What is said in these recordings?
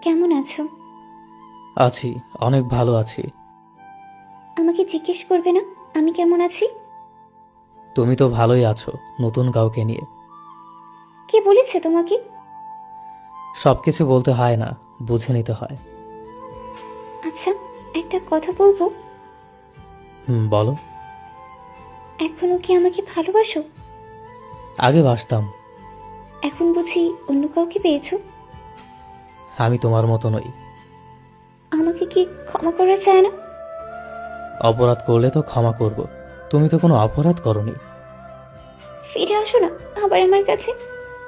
কেমন আছো? আছি, অনেক ভালো আছি। আমাকে জিজ্ঞেস করবে না আমি কেমন আছি? তুমি তো ভালোই আছো নতুন কাউকে নিয়ে। কে বলেছে তোমাকে? সবকিছু বলতে হয় না, বুঝে নিতে হয়। আচ্ছা, একটা কথা বলবো। বলো। এখনো কি আমাকে ভালোবাসো? আগে বাসতাম। এখন বুঝি অন্য কাউকে পেয়েছো? আমি তোমার মতো নই। আমাকে কি ক্ষমা করা চায় না? অপরাধ করলে তো ক্ষমা করব। তুমি তো কোনো অপরাধ করনি। ফিরে আসো না আবার আমার কাছে।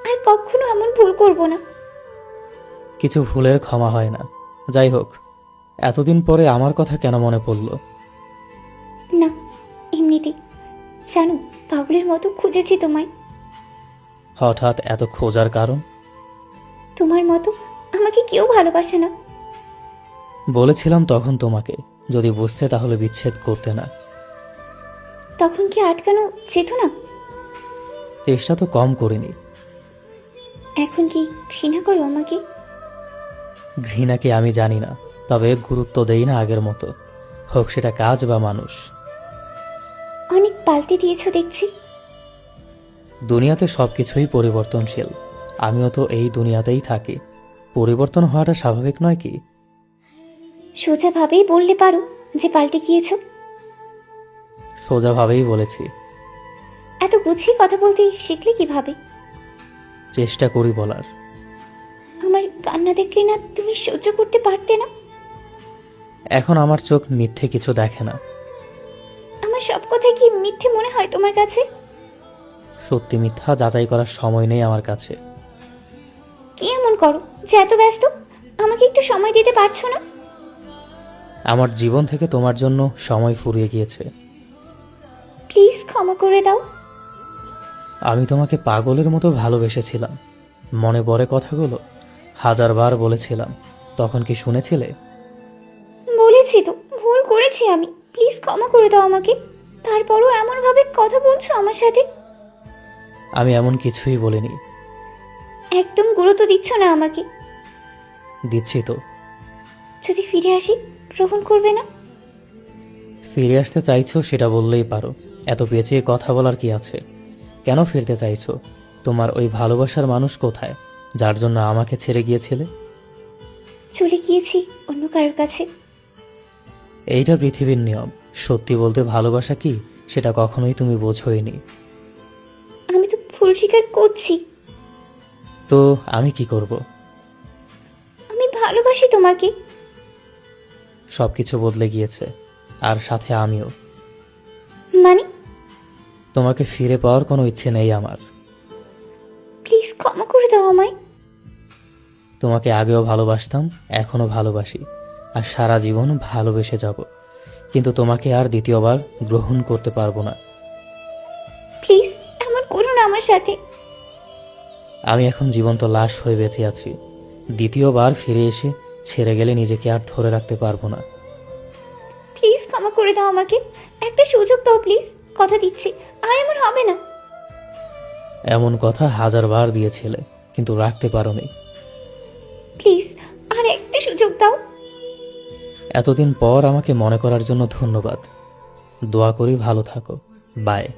আর কখনো এমন ভুল করবো না। কিছু ভুলের ক্ষমা হয় না। যাই হোক, এতদিন পরে আমার কথা কেন মনে পড়ল? না, এমনিতেই। জানো, পাগলের মতো খুঁজেছি তোমায়। হঠাৎ এত খোঁজার কারণ? তোমার মতো আমাকে কেউ ভালোবাসে না। বলেছিলাম তখন তোমাকে, যদি বুঝতে তাহলে বিচ্ছেদ করতে না। তখন কি আটকানো যেত না? চেষ্টা তো কম করিনি। এখন কি ঘৃণা করো আমাকে? ঘৃণা কি আমি জানি না, তবে গুরুত্ব দেই না আগের মতো, হোক সেটা কাজ বা মানুষ। অনেক পাল্টে দিয়েছো দেখছি। দুনিয়াতে সবকিছুই পরিবর্তনশীল। আমিও তো এই দুনিয়াতেই থাকি। পরিবর্তন হওয়াটা স্বাভাবিক নয় কি? সোজাভাবেই বললে পারো যে পাল্টে গিয়েছো। সোজাভাবেই বলেছি। এত গুছিয়ে কথা বলতে শিখলে কিভাবে? চেষ্টা করি বলার। আমার কান্না দেখলে না তুমি সহ্য করতে পারতে না? এখন আমার চোখ মিথ্যে কিছু দেখে না। আমার সব কথাই কি মিথ্যে মনে হয় তোমার কাছে? সত্যি মিথ্যা যাচাই করার সময় নেই আমার কাছে। কি এমন করো যে এত ব্যস্ত? আমাকে একটু সময় দিতে পারছো না? আমার জীবন থেকে তোমার জন্য সময় ফুরিয়ে গিয়েছে। প্লিজ ক্ষমা করে দাও। আমি তোমাকে পাগলের মতো ভালোবেসেছিলাম। মনে পড়ে কথাগুলো? 1000বার বলেছিলাম, তখন কি শুনেছিলে? বলেছি তো, ভুল করেছি আমি। প্লিজ ক্ষমা করে দাও আমাকে। তারপরও এমন ভাবে কথা বলছো আমার সাথে। আমি এমন কিছুই বলিনি। একদম গুরুত্ব দিচ্ছ না আমাকে। দিচ্ছি তো। যদি ফিরে আসি, গ্রহণ করবে না? ফিরে আসতে চাইছো সেটা বললেই পারো। এত পেঁচিয়ে কথা বলার কি আছে? কেন ফিরতে চাইছো? তোমার ওই ভালোবাসার মানুষ কোথায়, যার জন্য আমাকে ছেড়ে গিয়েছিলে? চলে গিয়েছি অন্য কারোর কাছে। এইটা পৃথিবীর নিয়ম। সত্যি বলতে ভালোবাসা কি সেটা কখনোই তুমি বোঝোইনি। আমি তো ভুল স্বীকার করছি। তো আমি কি করব? আমি ভালোবাসি তোমাকে। সবকিছু বদলে গিয়েছে, আর সাথে আমিও। মানে? তোমাকে ফিরে পাওয়ার কোনো ইচ্ছে নেই আমার। প্লিজ ক্ষমা করে দাও আমায়। তোমাকে আগেও ভালোবাসতাম, এখনো ভালোবাসি, আর সারা জীবন ভালোবেসে যাব। কিন্তু তোমাকে আর দ্বিতীয়বার গ্রহণ করতে পারবো না। প্লিজ এমন করো না আমার সাথে। আমি এখন জীবন্ত লাশ হয়ে বেঁচে আছি। দ্বিতীয়বার ফিরে এসে ছেড়ে গেলে নিজেকে আর ধরে রাখতে পারবো না। প্লিজ ক্ষমা করে দাও আমাকে। একটা সুযোগ দাও প্লিজ। কথা দিচ্ছি, আর এমন হবে না। এমন কথা 1000বার দিয়েছিলে, কিন্তু রাখতে পারোনি। প্লিজ আর একটা সুযোগ দাও। এতদিন পর আমাকে মনে করার জন্য ধন্যবাদ। দোয়া করি ভালো থাকো। বাই।